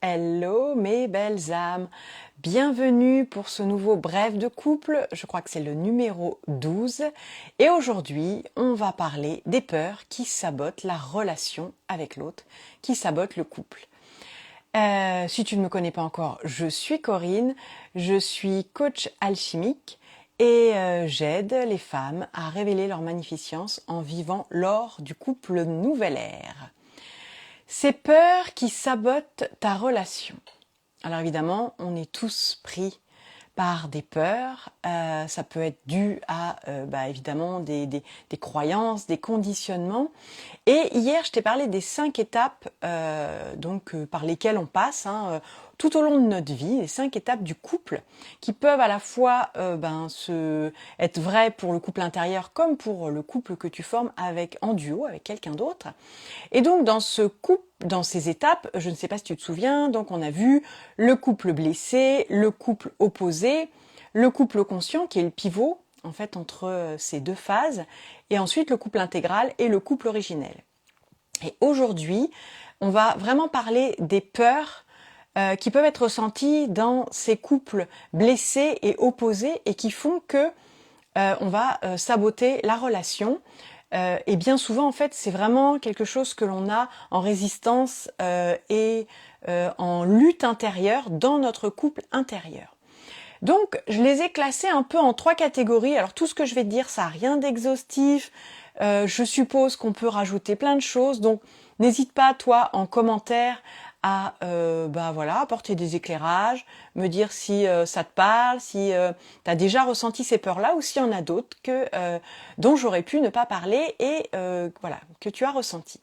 Hello mes belles âmes, bienvenue pour ce nouveau bref de couple, je crois que c'est le numéro 12 et aujourd'hui on va parler des peurs qui sabotent la relation avec l'autre, qui sabotent le couple. Si tu ne me connais pas encore, je suis Corinne, je suis coach alchimique et j'aide les femmes à révéler leur magnificence en vivant l'or du couple nouvelle ère. Ces peurs qui sabotent ta relation. Alors évidemment, on est tous pris par des peurs. Ça peut être dû à évidemment des croyances, des conditionnements. Et hier, je t'ai parlé des 5 étapes par lesquelles on passe tout au long de notre vie, les 5 étapes du couple qui peuvent à la fois être vraies pour le couple intérieur comme pour le couple que tu formes en duo avec quelqu'un d'autre. Et donc dans ces étapes, je ne sais pas si tu te souviens, donc on a vu le couple blessé, le couple opposé, le couple conscient qui est le pivot en fait entre ces deux phases, et ensuite le couple intégral et le couple originel. Et aujourd'hui, on va vraiment parler des peurs qui peuvent être ressenties dans ces couples blessés et opposés et qui font que on va saboter la relation. Et bien souvent, en fait, c'est vraiment quelque chose que l'on a en résistance et en lutte intérieure dans notre couple intérieur. Donc, je les ai classés un peu en 3 catégories. Alors, tout ce que je vais te dire, ça n'a rien d'exhaustif. Je suppose qu'on peut rajouter plein de choses. Donc, n'hésite pas, toi, en commentaire, à apporter des éclairages, me dire si ça te parle, si tu as déjà ressenti ces peurs-là ou s'il y en a d'autres dont j'aurais pu ne pas parler et que tu as ressenti.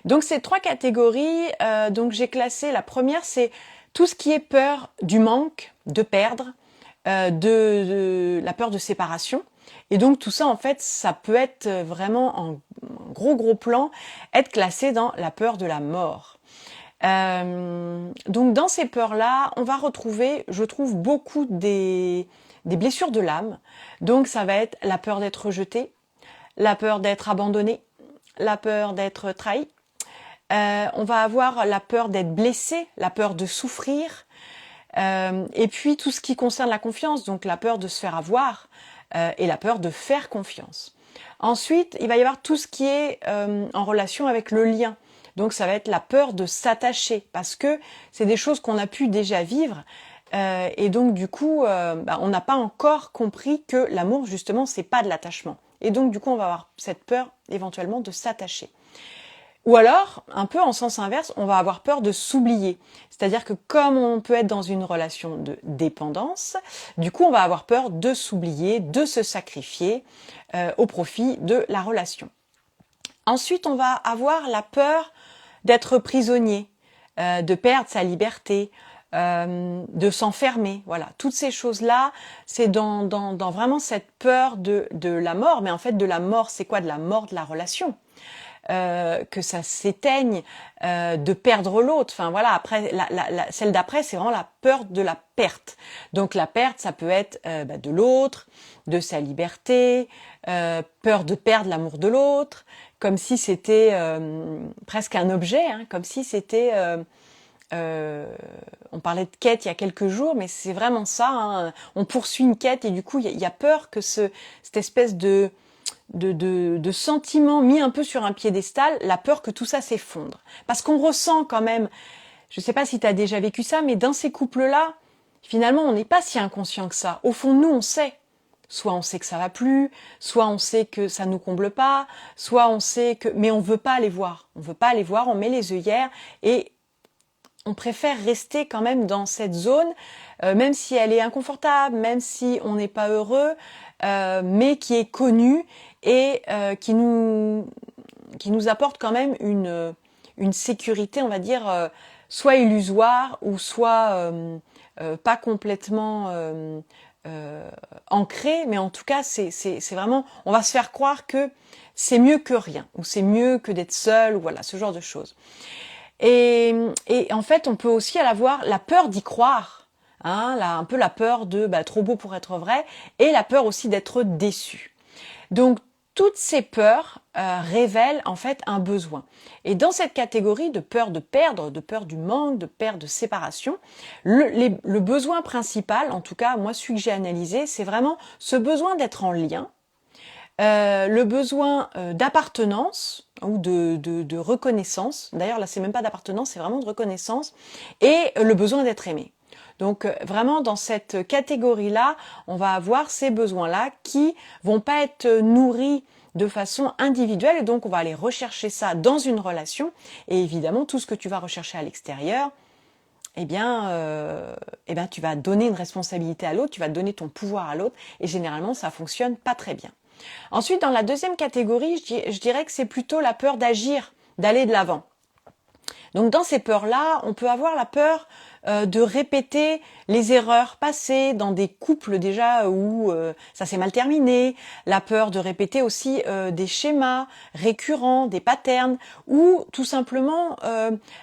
Donc ces 3 catégories, j'ai classé, la première c'est tout ce qui est peur du manque, de perdre, de la peur de séparation. Et donc tout ça en fait, ça peut être vraiment en gros plan, être classé dans la peur de la mort. Donc dans ces peurs-là, on va retrouver, je trouve, beaucoup des blessures de l'âme. Donc ça va être la peur d'être rejeté, la peur d'être abandonné, la peur d'être trahi. On va avoir la peur d'être blessé, la peur de souffrir, et puis tout ce qui concerne la confiance, donc la peur de se faire avoir et la peur de faire confiance. Ensuite, il va y avoir tout ce qui est en relation avec le lien. Donc ça va être la peur de s'attacher parce que c'est des choses qu'on a pu déjà vivre et donc du coup on n'a pas encore compris que l'amour justement c'est pas de l'attachement. Et donc du coup on va avoir cette peur éventuellement de s'attacher. Ou alors, un peu en sens inverse, on va avoir peur de s'oublier. C'est-à-dire que comme on peut être dans une relation de dépendance, du coup on va avoir peur de s'oublier, de se sacrifier au profit de la relation. Ensuite, on va avoir la peur d'être prisonnier, de perdre sa liberté, de s'enfermer. Voilà, toutes ces choses-là, c'est dans vraiment cette peur de la mort. Mais en fait, de la mort, c'est quoi? De la mort de la relation. Que ça s'éteigne, de perdre l'autre. Enfin voilà, après celle d'après, c'est vraiment la peur de la perte. Donc la perte, ça peut être de l'autre, de sa liberté, peur de perdre l'amour de l'autre, comme si c'était presque un objet, comme si c'était on parlait de quête il y a quelques jours, mais c'est vraiment ça. On poursuit une quête et du coup il y a peur que cette espèce de sentiments mis un peu sur un piédestal, la peur que tout ça s'effondre. Parce qu'on ressent quand même, je sais pas si tu as déjà vécu ça, mais dans ces couples-là, finalement, on n'est pas si inconscient que ça. Au fond de nous, on sait. Soit on sait que ça va plus, soit on sait que ça nous comble pas, soit on sait que... Mais on veut pas aller voir. On veut pas aller voir, on met les œillères et on préfère rester quand même dans cette zone, même si elle est inconfortable, même si on n'est pas heureux, mais qui est connue et qui nous apporte quand même une sécurité, on va dire, soit illusoire ou soit pas complètement ancrée, mais en tout cas c'est vraiment, on va se faire croire que c'est mieux que rien, ou c'est mieux que d'être seul, ou voilà, ce genre de choses. Et en fait, on peut aussi avoir la peur d'y croire, un peu la peur de trop beau pour être vrai, et la peur aussi d'être déçu. Donc toutes ces peurs révèlent en fait un besoin. Et dans cette catégorie de peur de perdre, de peur du manque, de peur de séparation, le besoin principal, en tout cas moi celui que j'ai analysé, c'est vraiment ce besoin d'être en lien, le besoin d'appartenance ou de reconnaissance. D'ailleurs là c'est même pas d'appartenance, c'est vraiment de reconnaissance, et le besoin d'être aimé. Donc vraiment dans cette catégorie-là, on va avoir ces besoins-là qui vont pas être nourris de façon individuelle, et donc on va aller rechercher ça dans une relation. Et évidemment tout ce que tu vas rechercher à l'extérieur, eh bien tu vas donner une responsabilité à l'autre, tu vas donner ton pouvoir à l'autre, et généralement ça fonctionne pas très bien. Ensuite, dans la deuxième catégorie, je dirais que c'est plutôt la peur d'agir, d'aller de l'avant. Donc dans ces peurs-là, on peut avoir la peur de répéter les erreurs passées dans des couples déjà où ça s'est mal terminé, la peur de répéter aussi des schémas récurrents, des patterns, ou tout simplement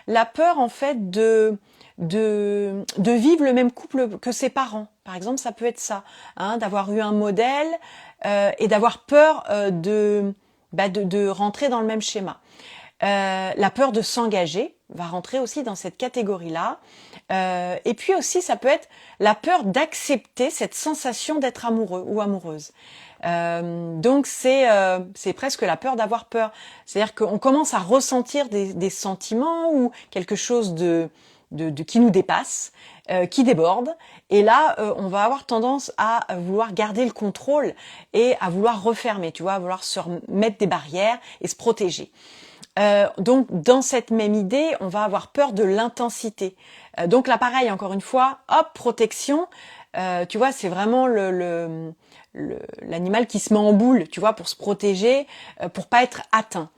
la peur en fait de vivre le même couple que ses parents. Par exemple, ça peut être ça, hein, d'avoir eu un modèle et d'avoir peur de rentrer dans le même schéma. La peur de s'engager va rentrer aussi dans cette catégorie-là. Et puis aussi, ça peut être la peur d'accepter cette sensation d'être amoureux ou amoureuse. Donc c'est presque la peur d'avoir peur. C'est-à-dire qu'on commence à ressentir des sentiments ou quelque chose qui nous dépasse, qui déborde. Et là, on va avoir tendance à vouloir garder le contrôle et à vouloir refermer, tu vois, à vouloir se mettre des barrières et se protéger. Donc dans cette même idée, on va avoir peur de l'intensité. Donc là pareil, encore une fois, hop, protection. Tu vois, c'est vraiment l'animal qui se met en boule, tu vois, pour se protéger, pour pas être atteint.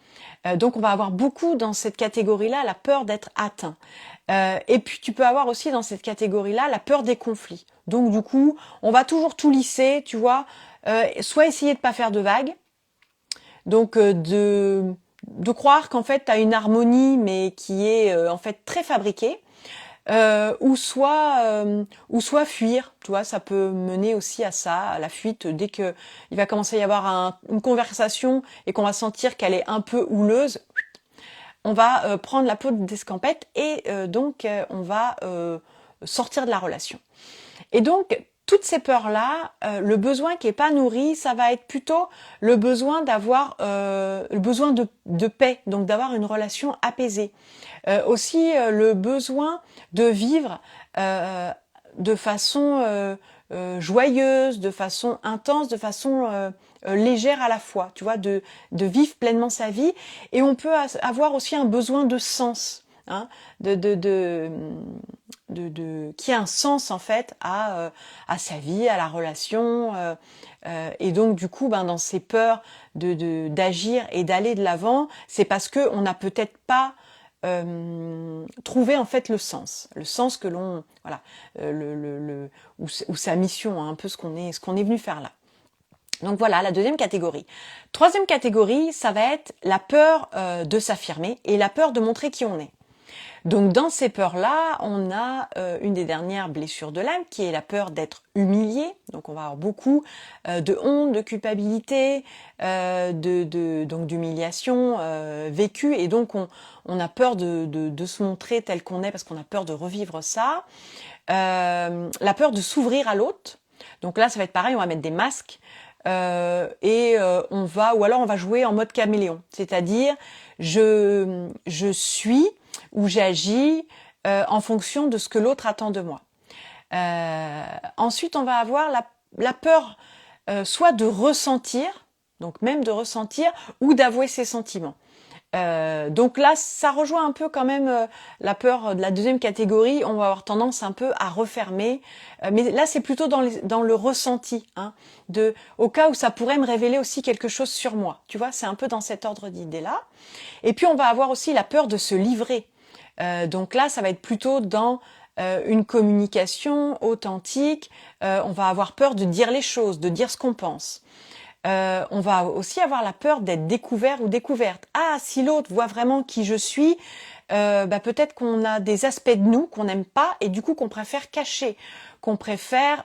Donc on va avoir beaucoup dans cette catégorie-là la peur d'être atteint. Et puis tu peux avoir aussi dans cette catégorie-là la peur des conflits. Donc du coup, on va toujours tout lisser, tu vois, soit essayer de pas faire de vagues, donc de croire qu'en fait tu as une harmonie mais qui est en fait très fabriquée, ou soit fuir, tu vois, ça peut mener aussi à ça, à la fuite. Dès que il va commencer à y avoir une conversation et qu'on va sentir qu'elle est un peu houleuse, on va prendre la peau d'escampette et donc on va sortir de la relation. Et donc toutes ces peurs-là, le besoin qui est pas nourri, ça va être plutôt le besoin d'avoir le besoin de paix, donc d'avoir une relation apaisée. Aussi le besoin de vivre de façon joyeuse, de façon intense, de façon légère à la fois, tu vois, de vivre pleinement sa vie. Et on peut avoir aussi un besoin de sens, hein, qui a un sens en fait à sa vie, à la relation, et donc du coup dans ces peurs d'agir et d'aller de l'avant, c'est parce que on n'a peut-être pas trouvé en fait le sens que l'on voilà, ou sa mission, hein, un peu ce qu'on est venu faire là. Donc voilà la deuxième catégorie. Troisième catégorie, ça va être la peur de s'affirmer et la peur de montrer qui on est. Donc dans ces peurs-là, on a une des dernières blessures de l'âme qui est la peur d'être humilié. Donc on va avoir beaucoup de honte, de culpabilité, donc d'humiliation vécue, et donc on a peur de se montrer tel qu'on est parce qu'on a peur de revivre ça. La peur de s'ouvrir à l'autre. Donc là ça va être pareil, on va mettre des masques. Ou alors on va jouer en mode caméléon, c'est-à-dire je suis ou j'agis en fonction de ce que l'autre attend de moi. Ensuite, on va avoir la peur soit de ressentir, donc même de ressentir, ou d'avouer ses sentiments. Donc là, ça rejoint un peu quand même la peur de la deuxième catégorie. On va avoir tendance un peu à refermer, mais là c'est plutôt dans le ressenti, hein, au cas où ça pourrait me révéler aussi quelque chose sur moi. Tu vois, c'est un peu dans cet ordre d'idée-là. Et puis on va avoir aussi la peur de se livrer. Donc là, ça va être plutôt dans une communication authentique. On va avoir peur de dire les choses, de dire ce qu'on pense. On va aussi avoir la peur d'être découvert ou découverte. Ah, si l'autre voit vraiment qui je suis, peut-être qu'on a des aspects de nous qu'on n'aime pas et du coup qu'on préfère cacher, qu'on préfère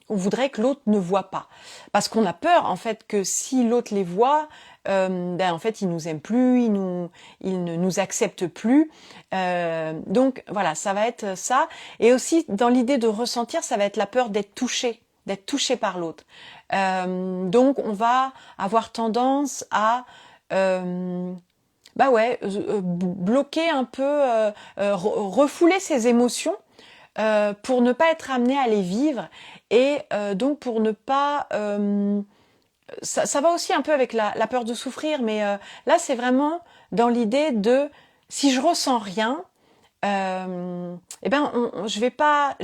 on voudrait que l'autre ne voit pas. Parce qu'on a peur, en fait, que si l'autre les voit, en fait, il nous aime plus, il ne nous accepte plus. Donc, voilà, ça va être ça. Et aussi, dans l'idée de ressentir, ça va être la peur d'être touché par l'autre. Donc, on va avoir tendance à... bloquer un peu, refouler ses émotions pour ne pas être amené à les vivre et donc pour ne pas... ça va aussi un peu avec la peur de souffrir, mais là c'est vraiment dans l'idée de si je ressens rien, je vais pas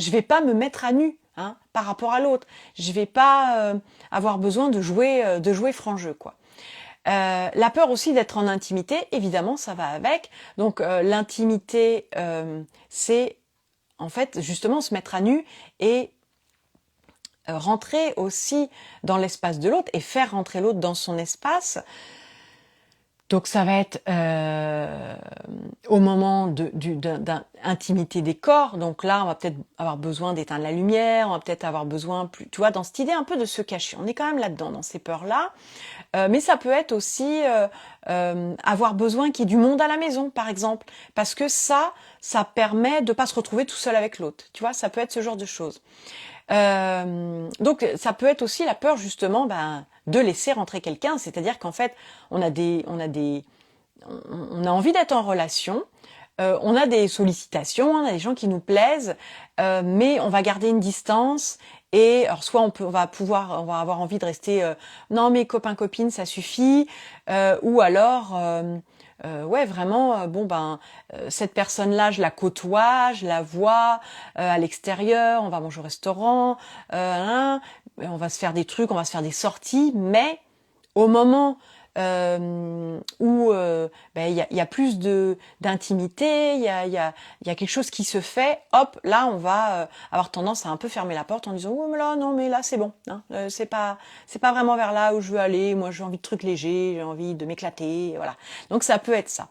me mettre à nu hein, par rapport à l'autre. Je vais pas avoir besoin de jouer franc jeu quoi. La peur aussi d'être en intimité, évidemment, ça va avec. Donc l'intimité, c'est en fait justement se mettre à nu et rentrer aussi dans l'espace de l'autre et faire rentrer l'autre dans son espace. Donc ça va être au moment d'intimité des corps. Donc là, on va peut-être avoir besoin d'éteindre la lumière, on va peut-être avoir besoin, tu vois, dans cette idée un peu de se cacher. On est quand même là-dedans, dans ces peurs-là. Mais ça peut être aussi avoir besoin qu'il y ait du monde à la maison, par exemple. Parce que ça permet de pas se retrouver tout seul avec l'autre. Tu vois, ça peut être ce genre de choses. Donc ça peut être aussi la peur justement de laisser rentrer quelqu'un, c'est-à-dire qu'en fait on a envie d'être en relation, on a des sollicitations, on a des gens qui nous plaisent, mais on va garder une distance et alors soit on va avoir envie de rester non mais copain copine ça suffit, ou alors vraiment cette personne-là je la côtoie, je la vois à l'extérieur, on va manger au restaurant, on va se faire des trucs, on va se faire des sorties, mais au moment où il y a plus d'intimité, il y a quelque chose qui se fait, hop, là on va avoir tendance à un peu fermer la porte en disant oh mais là non mais là c'est bon, hein, c'est pas vraiment vers là où je veux aller, moi j'ai envie de trucs légers, j'ai envie de m'éclater, voilà. Donc ça peut être ça.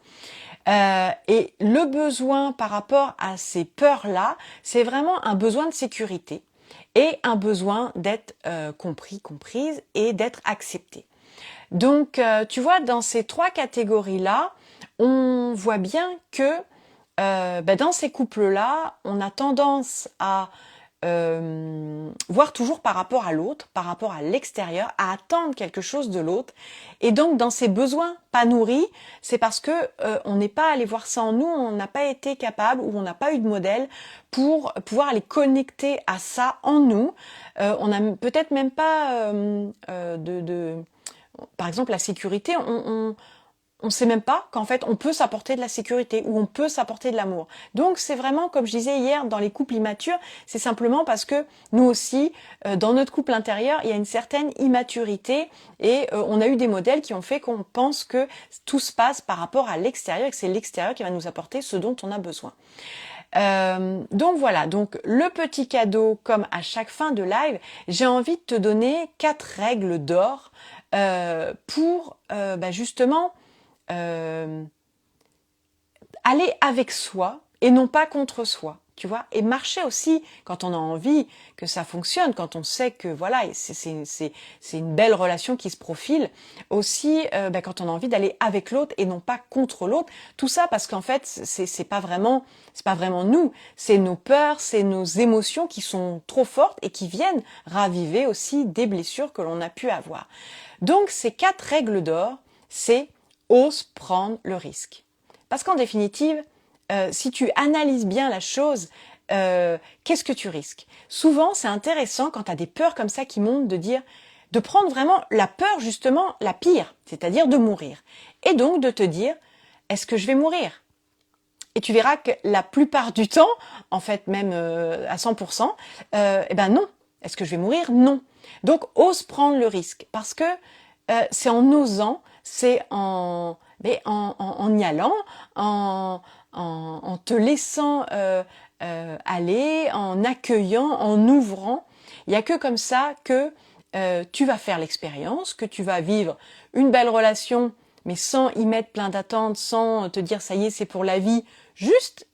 Et le besoin par rapport à ces peurs-là, c'est vraiment un besoin de sécurité et un besoin d'être compris, comprise et d'être accepté. Donc, tu vois, dans ces trois catégories-là, on voit bien que dans ces couples-là, on a tendance à voir toujours par rapport à l'autre, par rapport à l'extérieur, à attendre quelque chose de l'autre. Et donc, dans ces besoins pas nourris, c'est parce que on n'est pas allé voir ça en nous, on n'a pas été capable ou on n'a pas eu de modèle pour pouvoir aller connecter à ça en nous. On n'a peut-être même pas par exemple, la sécurité, on sait même pas qu'en fait, on peut s'apporter de la sécurité ou on peut s'apporter de l'amour. Donc, c'est vraiment, comme je disais hier, dans les couples immatures, c'est simplement parce que nous aussi, dans notre couple intérieur, il y a une certaine immaturité et on a eu des modèles qui ont fait qu'on pense que tout se passe par rapport à l'extérieur et que c'est l'extérieur qui va nous apporter ce dont on a besoin. Donc voilà, donc le petit cadeau, comme à chaque fin de live, j'ai envie de te donner 4 règles d'or pour justement aller avec soi et non pas contre soi, tu vois, et marcher aussi quand on a envie que ça fonctionne, quand on sait que voilà, c'est une belle relation qui se profile, aussi quand on a envie d'aller avec l'autre et non pas contre l'autre, tout ça parce qu'en fait c'est pas vraiment nous, c'est nos peurs, c'est nos émotions qui sont trop fortes et qui viennent raviver aussi des blessures que l'on a pu avoir. Donc ces 4 règles d'or, c'est ose prendre le risque. Parce qu'en définitive, si tu analyses bien la chose, qu'est-ce que tu risques? Souvent, c'est intéressant quand tu as des peurs comme ça qui montent de prendre vraiment la peur justement la pire, c'est-à-dire de mourir. Et donc de te dire, est-ce que je vais mourir? Et tu verras que la plupart du temps, en fait même à 100%, non. Est-ce que je vais mourir? Non. Donc ose prendre le risque parce que c'est en osant, c'est en y allant, en te laissant aller, en accueillant, en ouvrant. Il n'y a que comme ça que tu vas faire l'expérience, que tu vas vivre une belle relation, mais sans y mettre plein d'attentes, sans te dire ça y est, c'est pour la vie. Juste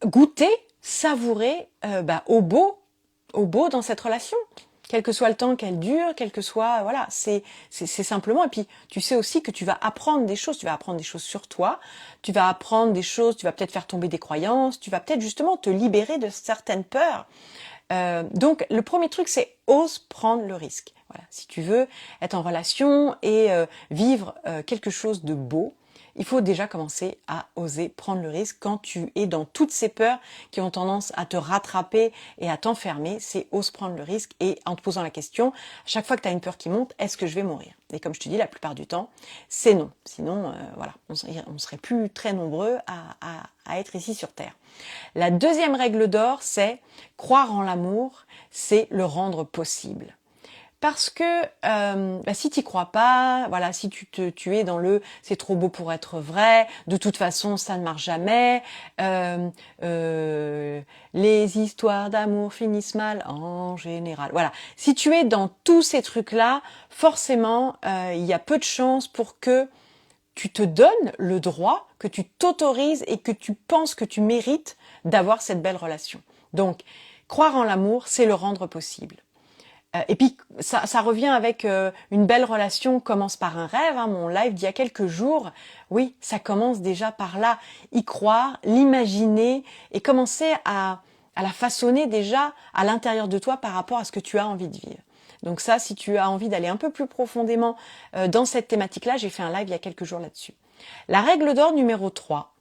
goûter savourer au beau dans cette relation, quel que soit le temps qu'elle dure, quel que soit, voilà, c'est simplement, et puis tu sais aussi que tu vas apprendre des choses, tu vas apprendre des choses sur toi, tu vas apprendre des choses, tu vas peut-être faire tomber des croyances, tu vas peut-être justement te libérer de certaines peurs. Donc le premier truc, c'est ose prendre le risque. Voilà, si tu veux être en relation et vivre quelque chose de beau, il faut déjà commencer à oser prendre le risque quand tu es dans toutes ces peurs qui ont tendance à te rattraper et à t'enfermer. C'est ose prendre le risque et en te posant la question, chaque fois que tu as une peur qui monte, est-ce que je vais mourir? Et comme je te dis, la plupart du temps, c'est non. Sinon, voilà, on serait plus très nombreux à être ici sur Terre. La deuxième règle d'or, c'est croire en l'amour, c'est le rendre possible. Parce que si tu crois pas, voilà, si tu es dans le c'est trop beau pour être vrai, de toute façon ça ne marche jamais, les histoires d'amour finissent mal en général. Voilà, si tu es dans tous ces trucs-là, forcément il y a peu de chances pour que tu te donnes le droit, que tu t'autorises et que tu penses que tu mérites d'avoir cette belle relation. Donc, croire en l'amour, c'est le rendre possible. Et puis, ça revient avec une belle relation commence par un rêve. Hein, mon live d'il y a quelques jours, oui, ça commence déjà par là. Y croire, l'imaginer et commencer à la façonner déjà à l'intérieur de toi par rapport à ce que tu as envie de vivre. Donc ça, si tu as envie d'aller un peu plus profondément dans cette thématique-là, j'ai fait un live il y a quelques jours là-dessus. La règle d'or numéro 3,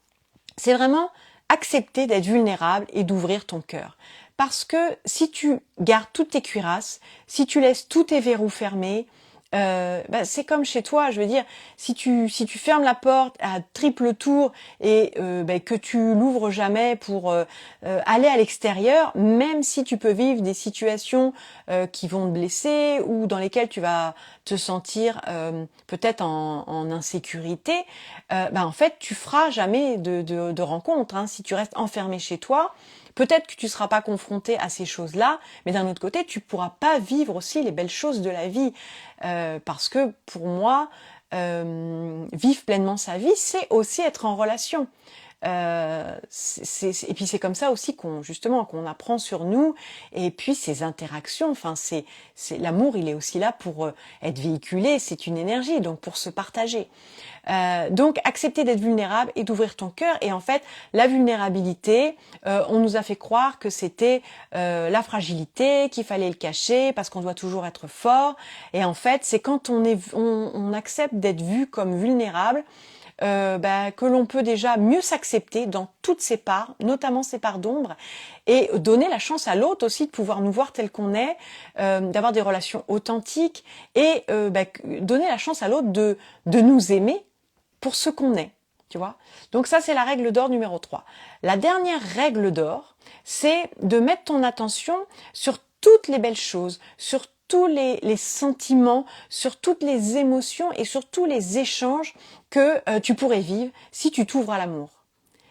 c'est vraiment accepter d'être vulnérable et d'ouvrir ton cœur. Parce que si tu gardes toutes tes cuirasses, si tu laisses tous tes verrous fermés, c'est comme chez toi, je veux dire, si tu fermes la porte à triple tour et que tu l'ouvres jamais pour aller à l'extérieur, même si tu peux vivre des situations qui vont te blesser ou dans lesquelles tu vas te sentir peut-être en insécurité, en fait tu feras jamais de rencontre. Hein. Si tu restes enfermé chez toi, peut-être que tu ne seras pas confronté à ces choses-là, mais d'un autre côté, tu ne pourras pas vivre aussi les belles choses de la vie. Parce que pour moi, vivre pleinement sa vie, c'est aussi être en relation. Et puis c'est comme ça aussi qu'on apprend sur nous et puis ces interactions. Enfin, c'est l'amour, il est aussi là pour être véhiculé. C'est une énergie, donc pour se partager. Donc accepter d'être vulnérable et d'ouvrir ton cœur. Et en fait, la vulnérabilité, on nous a fait croire que c'était la fragilité, qu'il fallait le cacher parce qu'on doit toujours être fort. Et en fait, c'est quand on accepte d'être vu comme vulnérable. Que l'on peut déjà mieux s'accepter dans toutes ses parts, notamment ses parts d'ombre, et donner la chance à l'autre aussi de pouvoir nous voir tel qu'on est, d'avoir des relations authentiques, et donner la chance à l'autre de nous aimer pour ce qu'on est, tu vois. Donc ça, c'est la règle d'or numéro 3. La dernière règle d'or, c'est de mettre ton attention sur toutes les belles choses, sur tous les sentiments, sur toutes les émotions et sur tous les échanges que tu pourrais vivre si tu t'ouvres à l'amour.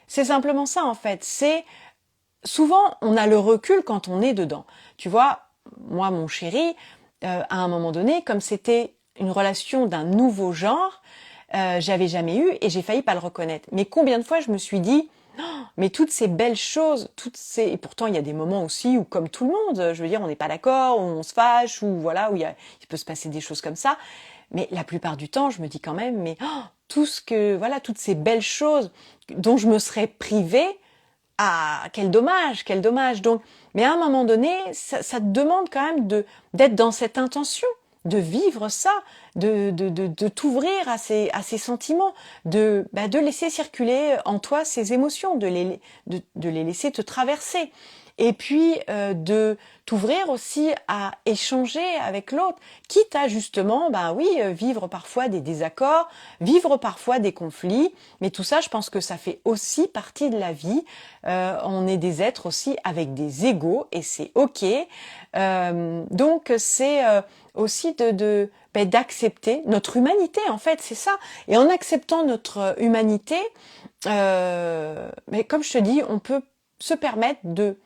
C'est simplement ça en fait. C'est souvent on a le recul quand on est dedans. Tu vois, moi mon chéri, à un moment donné, comme c'était une relation d'un nouveau genre, j'avais jamais eu et j'ai failli pas le reconnaître. Mais combien de fois je me suis dit mais toutes ces belles choses, et pourtant il y a des moments aussi où, comme tout le monde, je veux dire, on n'est pas d'accord, on se fâche, ou voilà, il peut se passer des choses comme ça. Mais la plupart du temps, je me dis quand même, mais toutes ces belles choses dont je me serais privée, quel dommage, quel dommage. Donc, mais à un moment donné, ça te demande quand même d'être dans cette intention, de vivre ça, de t'ouvrir à ces sentiments, de laisser circuler en toi ces émotions, de les laisser te traverser. Et puis de t'ouvrir aussi à échanger avec l'autre, quitte à justement, vivre parfois des désaccords, vivre parfois des conflits, mais tout ça, je pense que ça fait aussi partie de la vie. On est des êtres aussi avec des égos et c'est ok. Donc c'est aussi d'accepter notre humanité, en fait, c'est ça. Et en acceptant notre humanité, mais comme je te dis, on peut se permettre de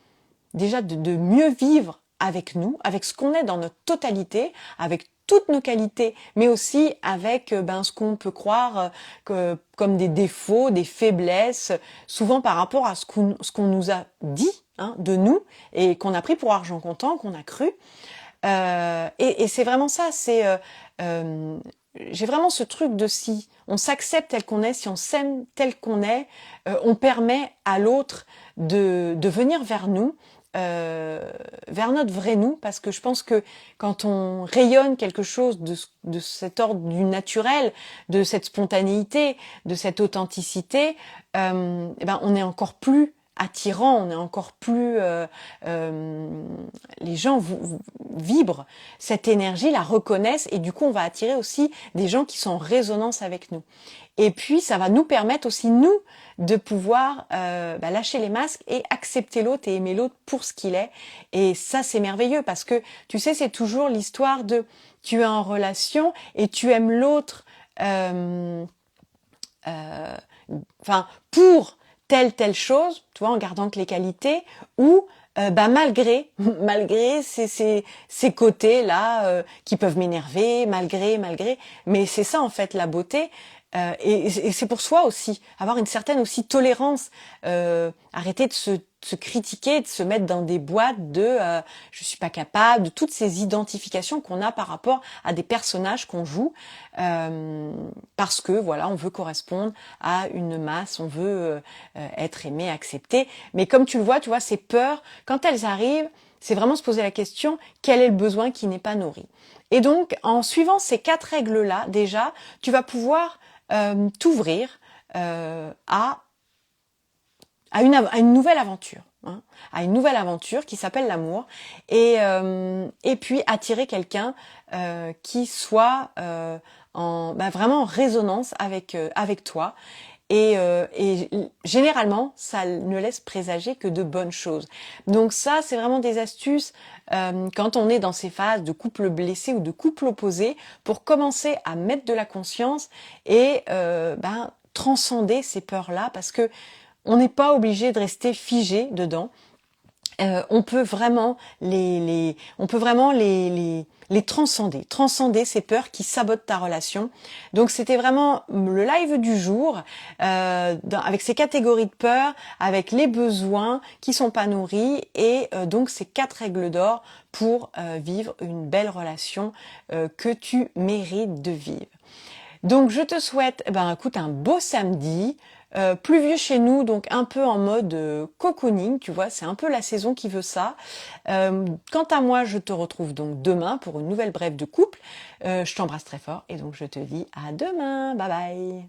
mieux vivre avec nous, avec ce qu'on est dans notre totalité, avec toutes nos qualités, mais aussi avec ce qu'on peut croire comme des défauts, des faiblesses, souvent par rapport à ce qu'on nous a dit, hein, de nous et qu'on a pris pour argent comptant, qu'on a cru. Et c'est vraiment ça, j'ai vraiment ce truc de si on s'accepte tel qu'on est, si on s'aime tel qu'on est, on permet à l'autre de venir vers notre vrai nous, parce que je pense que quand on rayonne quelque chose de cet ordre du naturel, de cette spontanéité, de cette authenticité, eh ben on est encore plus attirant, on est encore plus... les gens vibrent cette énergie, la reconnaissent, et du coup on va attirer aussi des gens qui sont en résonance avec nous. Et puis ça va nous permettre aussi, nous, de pouvoir lâcher les masques et accepter l'autre et aimer l'autre pour ce qu'il est. Et ça c'est merveilleux, parce que tu sais, c'est toujours l'histoire de tu es en relation et tu aimes l'autre pour telle chose, tu vois, en gardant que les qualités, ou malgré ces côtés là qui peuvent m'énerver, malgré, mais c'est ça en fait la beauté. Et c'est pour soi aussi, avoir une certaine aussi tolérance, arrêter de se critiquer, de se mettre dans des boîtes de je suis pas capable, de toutes ces identifications qu'on a par rapport à des personnages qu'on joue, parce que voilà, on veut correspondre à une masse, on veut être aimé, accepté. Mais comme tu le vois, tu vois, ces peurs, quand elles arrivent, c'est vraiment se poser la question, quel est le besoin qui n'est pas nourri? Et donc, en suivant ces 4 règles-là, déjà, tu vas pouvoir t'ouvrir à une nouvelle aventure, hein, à une nouvelle aventure qui s'appelle l'amour, et puis attirer quelqu'un qui soit vraiment en résonance avec toi. Et généralement, ça ne laisse présager que de bonnes choses. Donc ça, c'est vraiment des astuces quand on est dans ces phases de couple blessé ou de couple opposé, pour commencer à mettre de la conscience et transcender ces peurs-là, parce que on n'est pas obligé de rester figé dedans. On peut vraiment les transcender ces peurs qui sabotent ta relation. Donc c'était vraiment le live du jour, avec ces catégories de peurs, avec les besoins qui sont pas nourris, et donc ces 4 règles d'or pour vivre une belle relation que tu mérites de vivre. Donc je te souhaite, écoute, un beau samedi, pluvieux chez nous, donc un peu en mode cocooning, tu vois, c'est un peu la saison qui veut ça. Quant à moi, je te retrouve donc demain pour une nouvelle brève de couple. Je t'embrasse très fort et donc je te dis à demain, bye bye.